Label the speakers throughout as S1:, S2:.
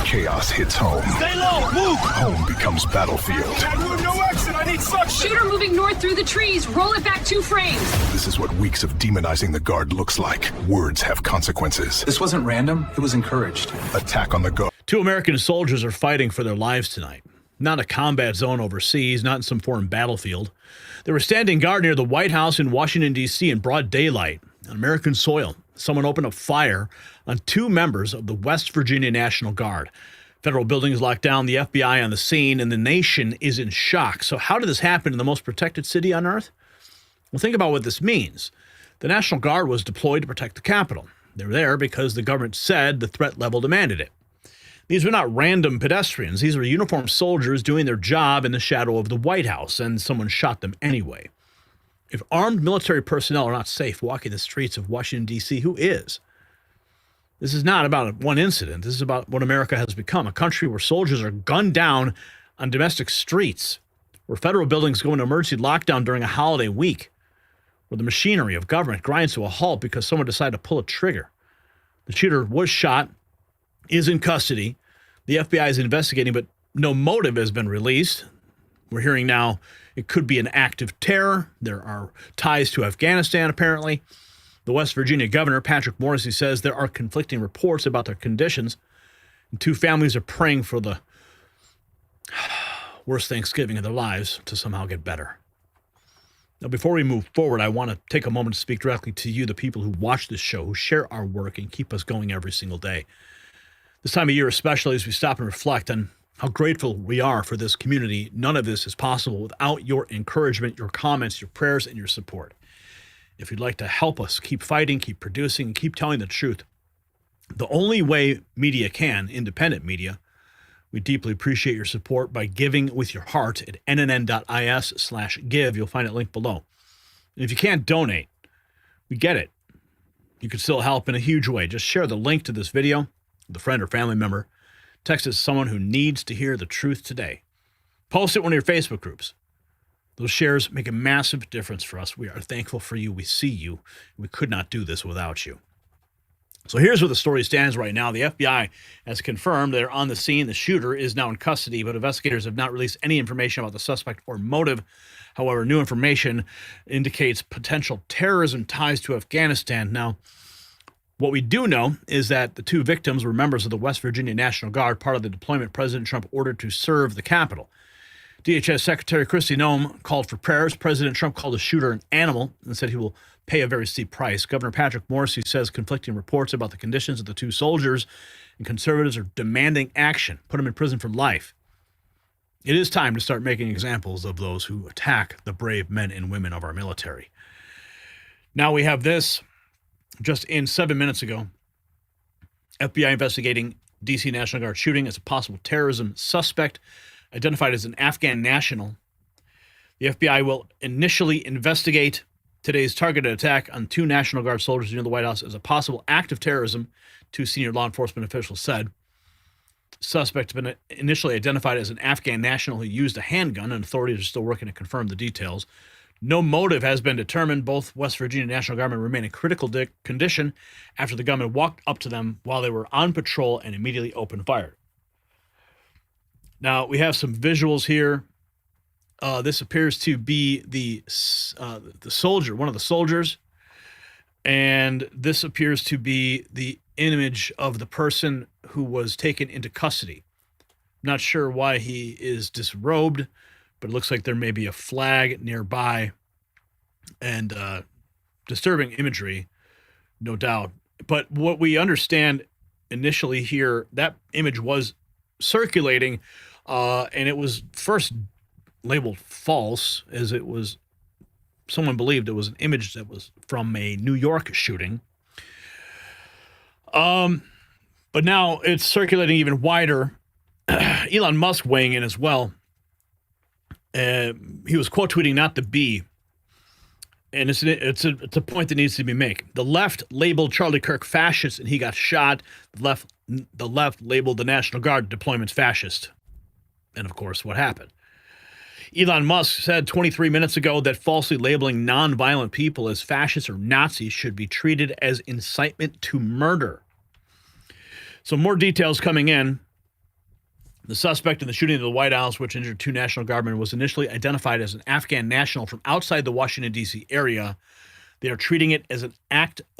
S1: chaos hits home.
S2: Stay low, move!
S1: Home becomes battlefield.
S2: No exit, I need suction!
S3: Shooter moving north through the trees. Roll it back 2 frames.
S1: This is what weeks of demonizing the Guard looks like. Words have consequences.
S4: This wasn't random, it was encouraged.
S1: Attack on the Guard.
S5: 2 American soldiers are fighting for their lives tonight. Not a combat zone overseas, not in some foreign battlefield. They were standing guard near the White House in Washington, D.C. in broad daylight on American soil. Someone opened a fire on 2 members of the West Virginia National Guard. Federal buildings locked down, the FBI on the scene, and the nation is in shock. So how did this happen in the most protected city on earth? Well, think about what this means. The National Guard was deployed to protect the Capitol. They were there because the government said the threat level demanded it. These were not random pedestrians. These were uniformed soldiers doing their job in the shadow of the White House, and someone shot them anyway. If armed military personnel are not safe walking the streets of Washington, D.C., who is? This is not about one incident. This is about what America has become, a country where soldiers are gunned down on domestic streets, where federal buildings go into emergency lockdown during a holiday week, where the machinery of government grinds to a halt because someone decided to pull a trigger. The shooter was shot, is in custody. The FBI is investigating, but no motive has been released. We're hearing now it could be an act of terror. There are ties to Afghanistan, apparently. The West Virginia governor, Patrick Morrisey, says there are conflicting reports about their conditions. And 2 families are praying for the worst Thanksgiving of their lives to somehow get better. Now, before we move forward, I want to take a moment to speak directly to you, the people who watch this show, who share our work and keep us going every single day. This time of year, especially as we stop and reflect on how grateful we are for this community, none of this is possible without your encouragement, your comments, your prayers, and your support. If you'd like to help us keep fighting, keep producing, and keep telling the truth, the only way media can, independent media, we deeply appreciate your support by giving with your heart at nnn.is/give. You'll find it linked below. And if you can't donate, we get it. You can still help in a huge way. Just share the link to this video with a friend or family member. Text it to someone who needs to hear the truth today. Post it in one of your Facebook groups. Those shares make a massive difference for us. We are thankful for you. We see you. We could not do this without you. So here's where the story stands right now. The FBI has confirmed they're on the scene. The shooter is now in custody, but investigators have not released any information about the suspect or motive. However, new information indicates potential terrorism ties to Afghanistan. Now, what we do know is that the 2 victims were members of the West Virginia National Guard, part of the deployment President Trump ordered to serve the Capitol. DHS Secretary Kristi Noem called for prayers. President Trump called the shooter an animal and said he will pay a very steep price. Governor Patrick Morrisey says conflicting reports about the conditions of the 2 soldiers, and conservatives are demanding action. Put them in prison for life. It is time to start making examples of those who attack the brave men and women of our military. Now we have this. Just in 7 minutes ago, FBI investigating D.C. National Guard shooting as a possible terrorism suspect, identified as an Afghan national. The FBI will initially investigate today's targeted attack on 2 National Guard soldiers near the White House as a possible act of terrorism, 2 senior law enforcement officials said. The suspect has been initially identified as an Afghan national who used a handgun, and authorities are still working to confirm the details. No motive has been determined. Both West Virginia National Guardmen remain in critical condition after the gunman walked up to them while they were on patrol and immediately opened fire. Now, we have some visuals here. This appears to be the soldier, one of the soldiers. And this appears to be the image of the person who was taken into custody. Not sure why he is disrobed, but it looks like there may be a flag nearby, and disturbing imagery, no doubt. But what we understand initially here, that image was circulating, and it was first labeled false, as it was, someone believed it was an image that was from a New York shooting. But now it's circulating even wider. Elon Musk weighing in as well. He was quote tweeting not to be, and it's a point that needs to be made. The left labeled Charlie Kirk fascist, and he got shot. The left labeled the National Guard deployments fascist, and of course, what happened? Elon Musk said 23 minutes ago that falsely labeling nonviolent people as fascists or Nazis should be treated as incitement to murder. So more details coming in. The suspect in the shooting of the White House, which injured 2 National Guardmen, was initially identified as an Afghan national from outside the Washington, D.C. area. They are treating it as a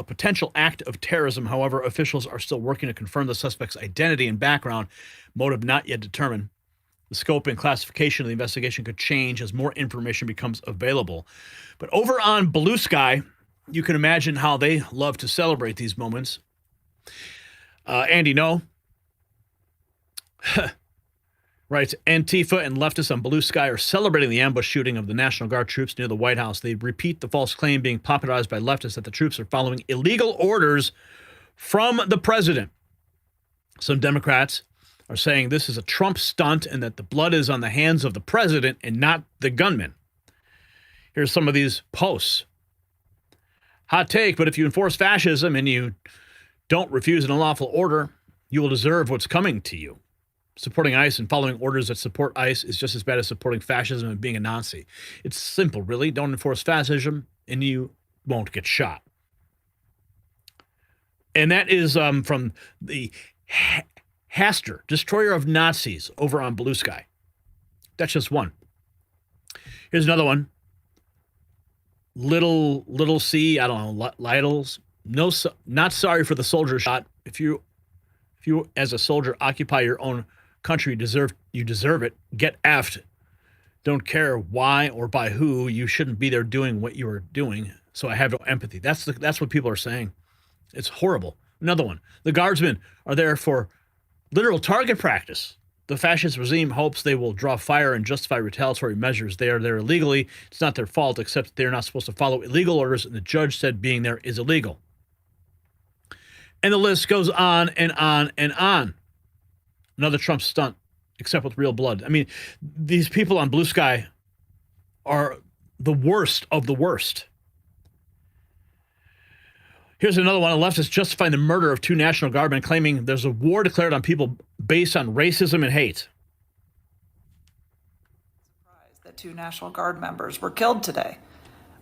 S5: potential act of terrorism. However, officials are still working to confirm the suspect's identity and background, motive not yet determined. The scope and classification of the investigation could change as more information becomes available. But over on Blue Sky, you can imagine how they love to celebrate these moments. Andy No writes, Antifa and leftists on Blue Sky are celebrating the ambush shooting of the National Guard troops near the White House. They repeat the false claim being popularized by leftists that the troops are following illegal orders from the president. Some Democrats are saying this is a Trump stunt and that the blood is on the hands of the president and not the gunman. Here's some of these posts. Hot take, but if you enforce fascism and you don't refuse an unlawful order, you will deserve what's coming to you. Supporting ICE and following orders that support ICE is just as bad as supporting fascism and being a Nazi. It's simple, really. Don't enforce fascism and you won't get shot. And that is from the Haster, Destroyer of Nazis, over on Blue Sky. That's just one. Here's another one. Little C, I don't know, Lidls. No, not sorry for the soldier shot. If you as a soldier occupy your own country, you deserve it. Get effed. Don't care why or by who. You shouldn't be there doing what you are doing. So I have no empathy. That's what people are saying. It's horrible. Another one. The guardsmen are there for literal target practice. The fascist regime hopes they will draw fire and justify retaliatory measures. They are there illegally. It's not their fault, except they're not supposed to follow illegal orders, and the judge said being there is illegal. And the list goes on and on and on. Another Trump stunt, except with real blood. I mean, these people on Blue Sky are the worst of the worst. Here's another one. The leftists justifying the murder of 2 National Guardmen, claiming there's a war declared on people based on racism and hate.
S6: That 2 National Guard members were killed today.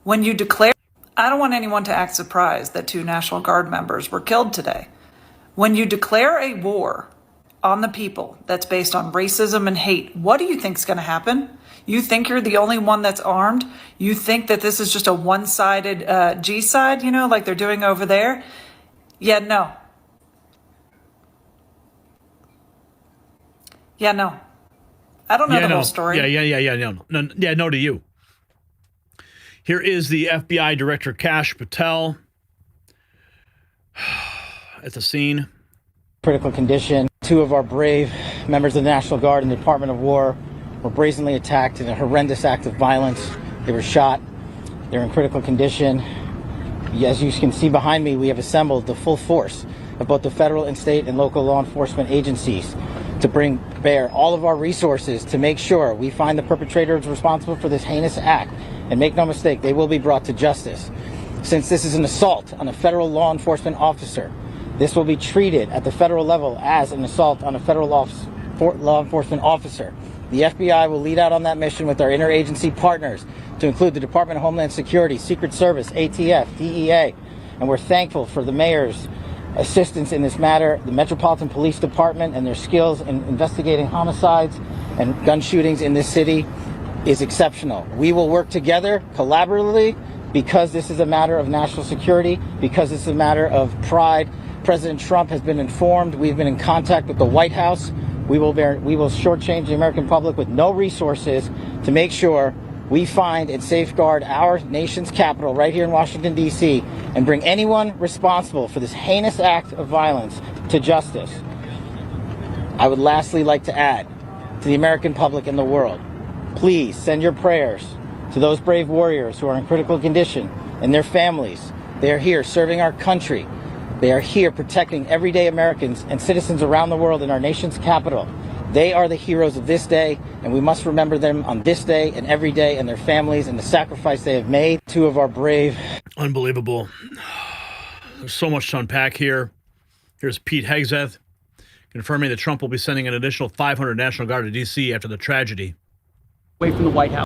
S6: When you declare, I don't want anyone to act surprised that 2 National Guard members were killed today. When you declare a war on the people that's based on racism and hate, what do you think is going to happen? You think you're the only one that's armed? You think that this is just a one-sided G side, like they're doing over there? Yeah, no. Yeah, no. I don't know the whole story.
S5: No to you. Here is the FBI Director Kash Patel at the scene.
S7: Critical condition. 2 of our brave members of the National Guard and the Department of War were brazenly attacked in a horrendous act of violence. They were shot. They're in critical condition. As you can see behind me, we have assembled the full force of both the federal and state and local law enforcement agencies to bring bear all of our resources to make sure we find the perpetrators responsible for this heinous act. And make no mistake, they will be brought to justice. Since this is an assault on a federal law enforcement officer, this will be treated at the federal level as an assault on a federal law enforcement officer. The FBI will lead out on that mission with our interagency partners, to include the Department of Homeland Security, Secret Service, ATF, DEA. And we're thankful for the mayor's assistance in this matter, the Metropolitan Police Department and their skills in investigating homicides and gun shootings in this city is exceptional. We will work together collaboratively because this is a matter of national security, because this is a matter of pride. President Trump has been informed. We've been in contact with the White House. We will shortchange the American public with no resources to make sure we find and safeguard our nation's capital right here in Washington, D.C., and bring anyone responsible for this heinous act of violence to justice. I would lastly like to add to the American public and the world, please send your prayers to those brave warriors who are in critical condition and their families. They are here serving our country. They are here protecting everyday Americans and citizens around the world in our nation's capital. They are the heroes of this day, and we must remember them on this day and every day, and their families and the sacrifice they have made. 2 of our brave.
S5: Unbelievable. There's so much to unpack here. Here's Pete Hegseth confirming that Trump will be sending an additional 500 National Guard to D.C. after the tragedy.
S8: Away from the White House.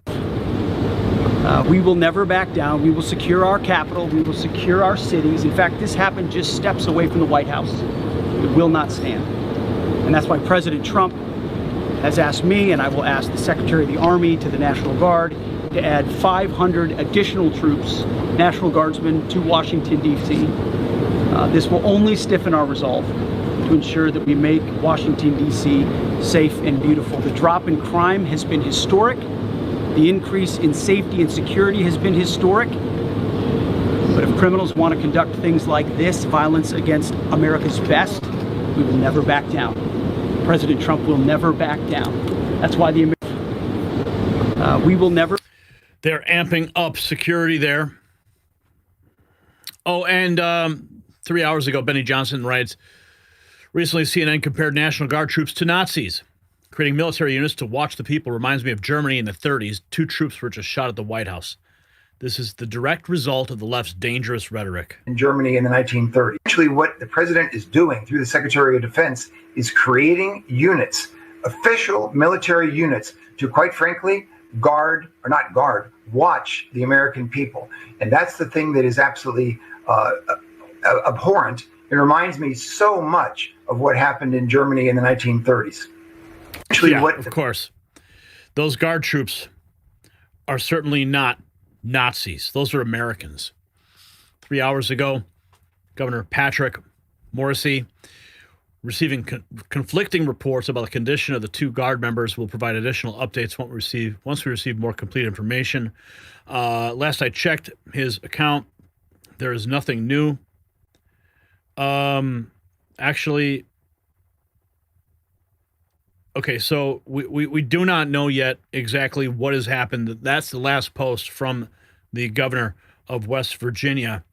S8: We will never back down. We will secure our capital. We will secure our cities. In fact, this happened just steps away from the White House. It will not stand. And that's why President Trump has asked me, and I will ask the Secretary of the Army, to the National Guard, to add 500 additional troops, National Guardsmen, to Washington, D.C. This will only stiffen our resolve to ensure that we make Washington, D.C. safe and beautiful. The drop in crime has been historic. The increase in safety and security has been historic. But if criminals want to conduct things like this, violence against America's best, we will never back down. President Trump will never back down. That's why we will never.
S5: They're amping up security there. Oh, and 3 hours ago, Benny Johnson writes, recently CNN compared National Guard troops to Nazis. Creating military units to watch the people reminds me of Germany in the 30s. 2 troops were just shot at the White House. This is the direct result of the left's dangerous rhetoric.
S9: In Germany in the 1930s. Actually, what the president is doing through the Secretary of Defense is creating units, official military units, to, quite frankly, watch the American people. And that's the thing that is absolutely abhorrent. It reminds me so much of what happened in Germany in the 1930s. Actually,
S5: yeah, of course. Those Guard troops are certainly not Nazis. Those are Americans. 3 hours ago, Governor Patrick Morrisey, receiving conflicting reports about the condition of the 2 Guard members, will provide additional updates once we receive more complete information. Last I checked his account, there is nothing new. Actually, okay, so we do not know yet exactly what has happened. That's the last post from the governor of West Virginia.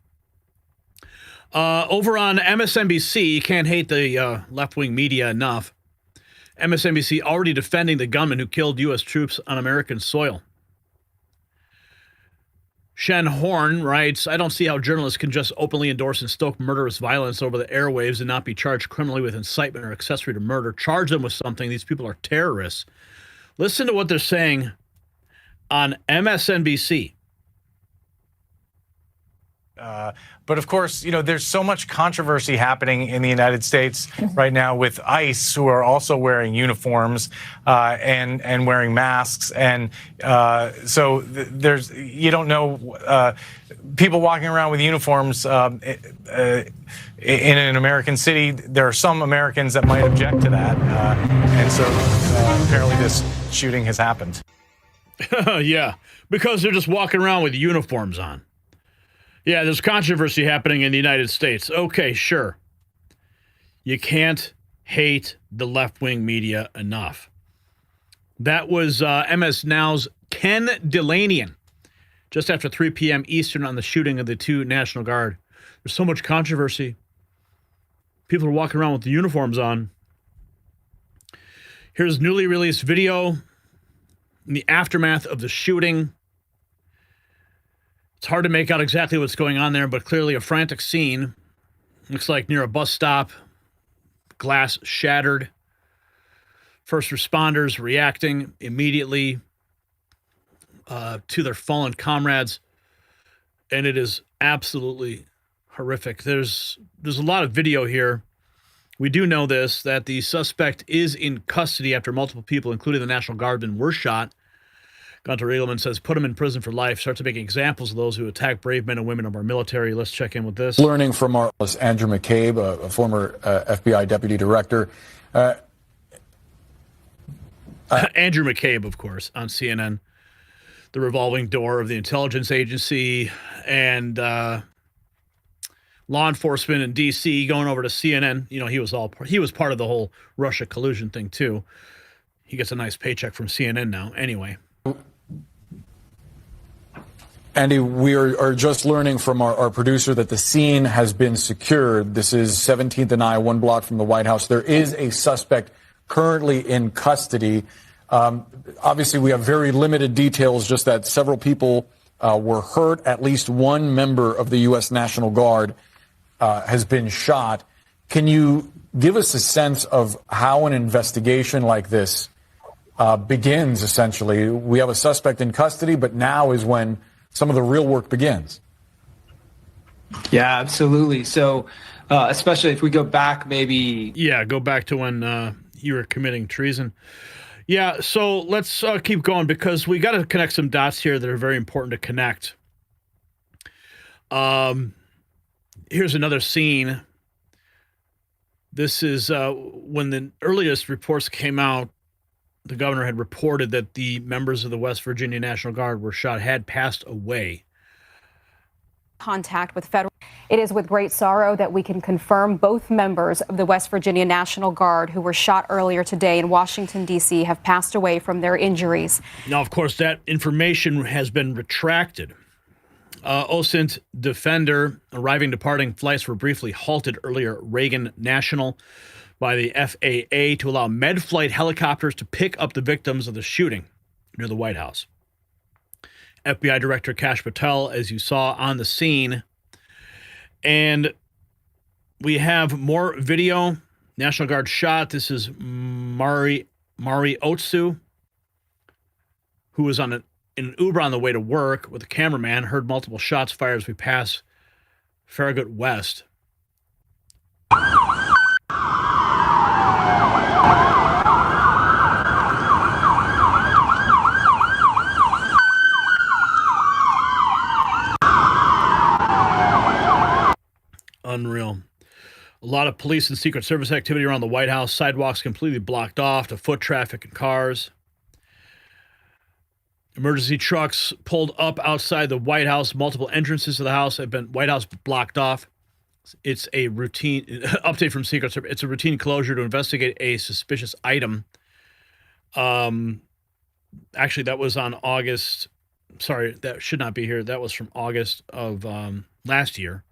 S5: Over on MSNBC, you can't hate the left-wing media enough. MSNBC already defending the gunman who killed U.S. troops on American soil. Shen Horn writes, I don't see how journalists can just openly endorse and stoke murderous violence over the airwaves and not be charged criminally with incitement or accessory to murder. Charge them with something. These people are terrorists. Listen to what they're saying on MSNBC.
S10: But of course, you know, there's so much controversy happening in the United States right now with ICE, who are also wearing uniforms and wearing masks, and so there's people walking around with uniforms in an American city. There are some Americans that might object to that, and so apparently this shooting has happened.
S5: Yeah, because they're just walking around with uniforms on. Yeah, there's controversy happening in the United States. Okay, sure. You can't hate the left-wing media enough. That was MS Now's Ken Delanian, just after 3 p.m. Eastern on the shooting of the 2 National Guard. There's so much controversy. People are walking around with the uniforms on. Here's newly released video in the aftermath of the shooting. It's hard to make out exactly what's going on there, but clearly a frantic scene. Looks like near a bus stop, glass shattered. First responders reacting immediately to their fallen comrades, and it is absolutely horrific. There's a lot of video here. We do know this, that the suspect is in custody after multiple people, including the National Guardsmen, were shot. Gunter Eagleman says, put him in prison for life. Starts making examples of those who attack brave men and women of our military. Let's check in with this.
S11: Learning from our Andrew McCabe, a former FBI deputy director.
S5: Andrew McCabe, of course, on CNN. The revolving door of the intelligence agency and law enforcement in D.C. going over to CNN. You know, he was part of the whole Russia collusion thing, too. He gets a nice paycheck from CNN now. Anyway.
S11: Andy, we are just learning from our producer that the scene has been secured. This is 17th and I, 1 block from the White House. There is a suspect currently in custody. Obviously, we have very limited details, just that several people were hurt. At least 1 member of the U.S. National Guard has been shot. Can you give us a sense of how an investigation like this begins, essentially? We have a suspect in custody, but now is when some of the real work begins.
S12: Yeah, absolutely. So, especially if we go back maybe...
S5: Yeah, go back to when you were committing treason. Yeah, so let's keep going because we got to connect some dots here that are very important to connect. Here's another scene. This is when the earliest reports came out, the governor had reported that the members of the West Virginia National Guard were shot, had passed away.
S13: Contact with federal. It is with great sorrow that we can confirm both members of the West Virginia National Guard who were shot earlier today in Washington, D.C. have passed away from their injuries.
S5: Now, of course, that information has been retracted. OSINT Defender departing flights were briefly halted earlier at Reagan National by the FAA to allow med-flight helicopters to pick up the victims of the shooting near the White House. FBI Director Kash Patel, as you saw on the scene. And we have more video. National Guard shot. This is Mari Otsu, who was in an Uber on the way to work with a cameraman, heard multiple shots fired as we pass Farragut West. Unreal. A lot of police and Secret Service activity around the White House. Sidewalks completely blocked off to foot traffic and cars. Emergency trucks pulled up outside the White House. Multiple entrances to the house have been White House blocked off. It's a routine update from Secret Service. It's a routine closure to investigate a suspicious item. Actually, that was on August. Sorry, that should not be here. That was from August of last year.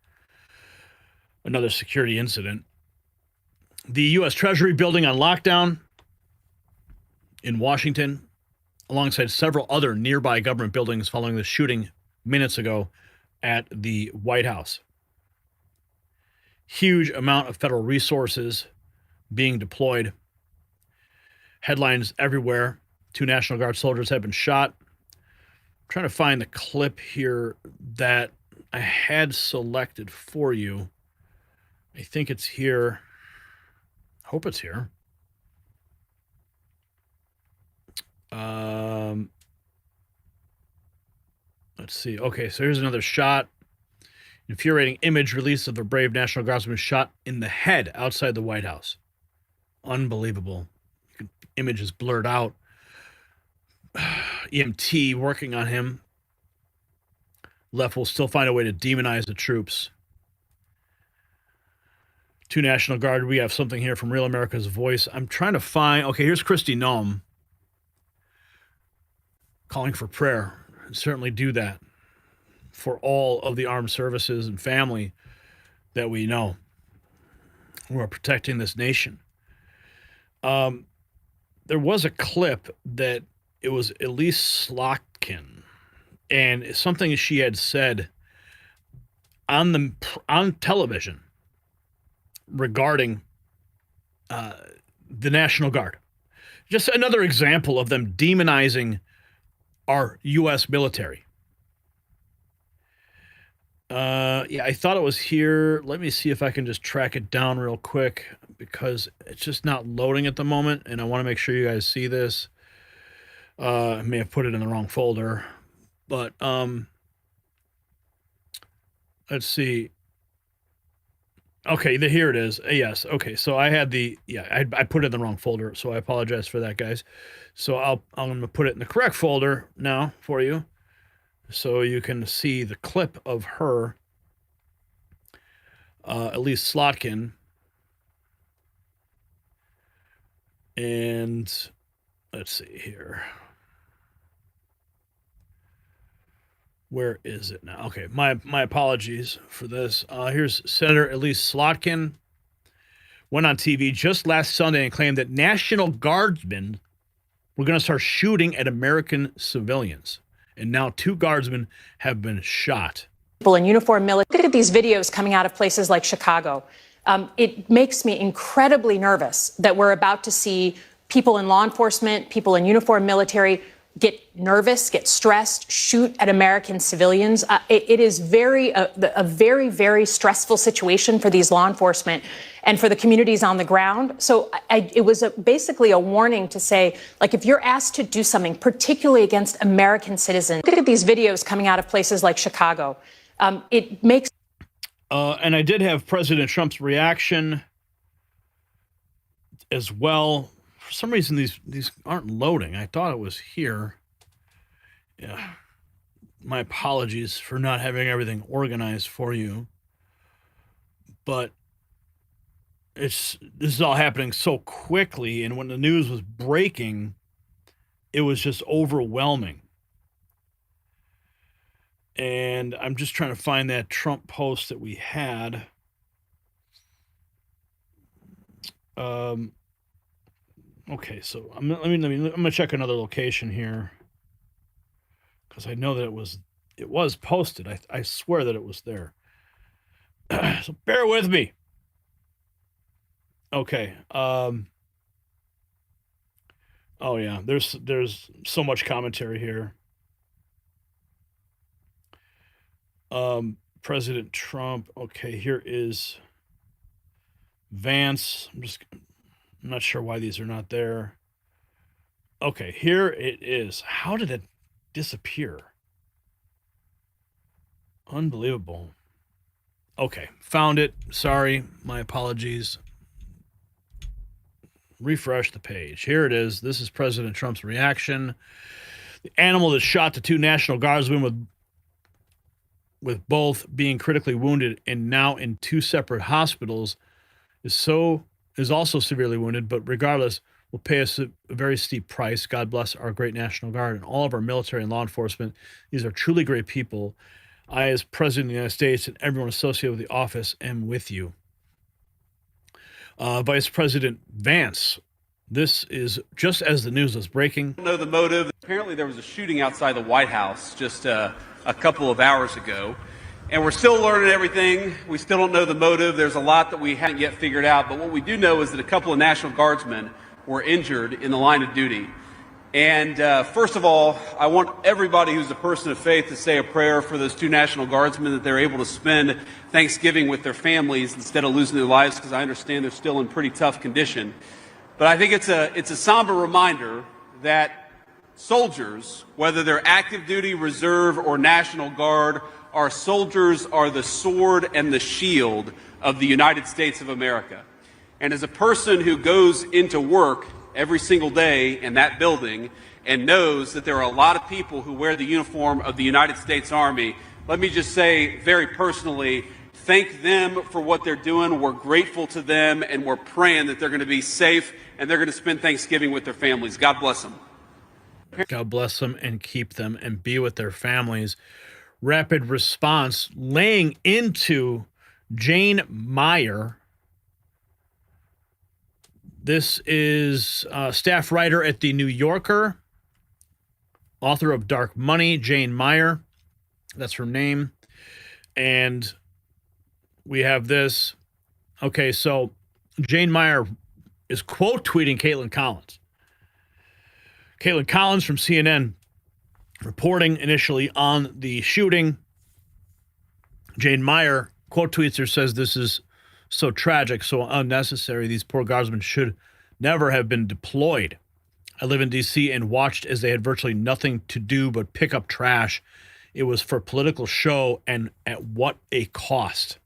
S5: Another security incident. The U.S. Treasury building on lockdown in Washington, alongside several other nearby government buildings following the shooting minutes ago at the White House. Huge amount of federal resources being deployed. Headlines everywhere. 2 National Guard soldiers have been shot. I'm trying to find the clip here that I had selected for you. I think it's here. I hope it's here. Let's see. Okay, so here's another shot. Infuriating image release of a brave National Guardsman shot in the head outside the White House. Unbelievable. Image is blurred out. EMT working on him. Left will still find a way to demonize the troops. 2 National Guard. We have something here from Real America's Voice. I'm trying to find. Okay, here's Kristi Noem calling for prayer. Certainly do that for all of the armed services and family that we know who are protecting this nation. There was a clip that it was Elise Slotkin, and something she had said on television regarding the National Guard. Just another example of them demonizing our U.S. military. Yeah, I thought it was here. Let me see if I can just track it down real quick because it's just not loading at the moment, and I want to make sure you guys see this. I may have put it in the wrong folder, but let's see. Okay, here it is. Yes. Okay, so I had I put it in the wrong folder, so I apologize for that, guys. So I'm going to put it in the correct folder now for you, so you can see the clip of her, Elise Slotkin, and let's see here. Where is it now? Okay, my apologies for this. Here's Senator Elise Slotkin. Went on TV just last Sunday and claimed that National Guardsmen were going to start shooting at American civilians. And now 2 guardsmen have been shot.
S14: People in uniform military. Look at these videos coming out of places like Chicago. It makes me incredibly nervous that we're about to see people in law enforcement, people in uniform military, get nervous, get stressed, shoot at American civilians. It is a very, very stressful situation for these law enforcement and for the communities on the ground. So it was basically a warning to say, like, if you're asked to do something, particularly against American citizens, look at these videos coming out of places like Chicago. It makes.
S5: And I did have President Trump's reaction as well. For some reason, these aren't loading. I thought it was here. Yeah. My apologies for not having everything organized for you. But this is all happening so quickly, and when the news was breaking, it was just overwhelming. And I'm just trying to find that Trump post that we had. Okay, so I'm gonna check another location here, because I know that it was posted. I swear that it was there. So bear with me. Okay. Oh yeah, there's so much commentary here. President Trump. Okay, here is Vance. I'm not sure why these are not there. Okay, here it is. How did it disappear? Unbelievable. Okay, found it. Sorry, my apologies. Refresh the page. Here it is. This is President Trump's reaction. The animal that shot the 2 National Guardsmen with both being critically wounded and now in 2 separate hospitals is also severely wounded, but regardless, will pay us a very steep price. God bless our great National Guard and all of our military and law enforcement. These are truly great people. I, as President of the United States, and everyone associated with the office, am with you. Vice President Vance, this is just as the news was breaking.
S15: I don't know the motive. Apparently there was a shooting outside the White House just a couple of hours ago. And we're still learning everything. We still don't know the motive. There's a lot that we haven't yet figured out. But what we do know is that a couple of National Guardsmen were injured in the line of duty. And first of all, I want everybody who's a person of faith to say a prayer for those 2 National Guardsmen, that they're able to spend Thanksgiving with their families instead of losing their lives, because I understand they're still in pretty tough condition. But I think it's a somber reminder that soldiers, whether they're active duty, reserve, or National Guard, our soldiers are the sword and the shield of the United States of America. And as a person who goes into work every single day in that building and knows that there are a lot of people who wear the uniform of the United States Army, let me just say very personally, thank them for what they're doing. We're grateful to them, and we're praying that they're going to be safe and they're going to spend Thanksgiving with their families. God bless them.
S5: God bless them and keep them and be with their families. Rapid response laying into Jane Meyer. This is staff writer at The New Yorker, author of Dark Money, Jane Meyer. That's her name. And we have this. Okay, so Jane Meyer is quote tweeting Caitlin Collins. Caitlin Collins from CNN reporting initially on the shooting. Jane Meyer quote tweets her, says, "This is so tragic, so unnecessary. These poor guardsmen should never have been deployed. I live in D.C. and watched as they had virtually nothing to do but pick up trash. It was for political show, and at what a cost."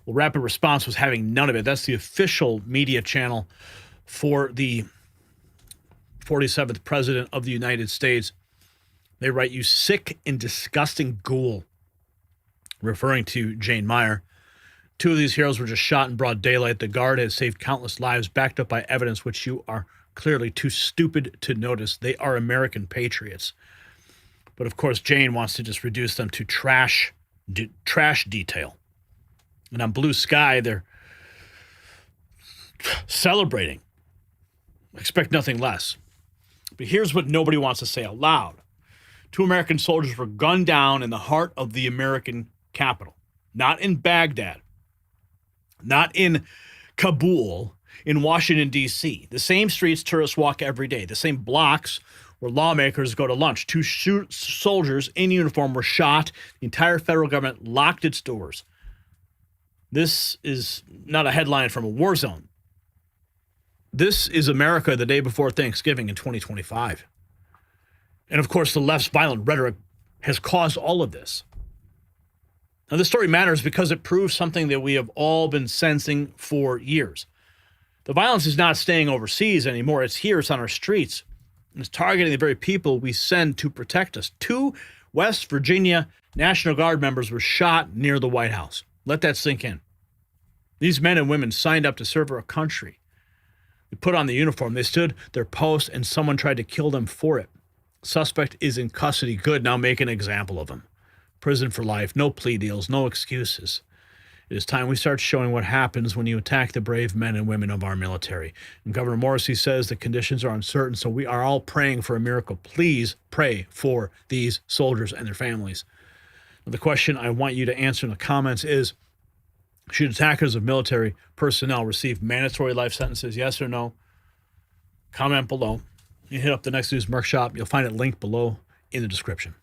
S5: Well, Rapid Response was having none of it. That's the official media channel for the 47th President of the United States. They write, "You sick and disgusting ghoul," referring to Jane Meyer. 2 of these heroes were just shot in broad daylight. The Guard has saved countless lives, backed up by evidence which you are clearly too stupid to notice. They are American patriots. But of course, Jane wants to just reduce them to trash detail. And on Blue Sky, they're celebrating. Expect nothing less. But here's what nobody wants to say out loud. 2 American soldiers were gunned down in the heart of the American capital. Not in Baghdad. Not in Kabul. In Washington, D.C. The same streets tourists walk every day. The same blocks where lawmakers go to lunch. Two soldiers in uniform were shot. The entire federal government locked its doors. This is not a headline from a war zone. This is America the day before Thanksgiving in 2025. And of course, the left's violent rhetoric has caused all of this. Now, this story matters because it proves something that we have all been sensing for years. The violence is not staying overseas anymore. It's here. It's on our streets. And it's targeting the very people we send to protect us. 2 West Virginia National Guard members were shot near the White House. Let that sink in. These men and women signed up to serve our country. They put on the uniform. They stood their post, and someone tried to kill them for it. Suspect is in custody. Good. Now make an example of him. Prison for life. No plea deals. No excuses. It is time we start showing what happens when you attack the brave men and women of our military. And Governor Morrissey says the conditions are uncertain, so we are all praying for a miracle. Please pray for these soldiers and their families. Now, the question I want you to answer in the comments is, should attackers of military personnel receive mandatory life sentences? Yes or no? Comment below. You hit up the Next News Merc Shop. You'll find it linked below in the description.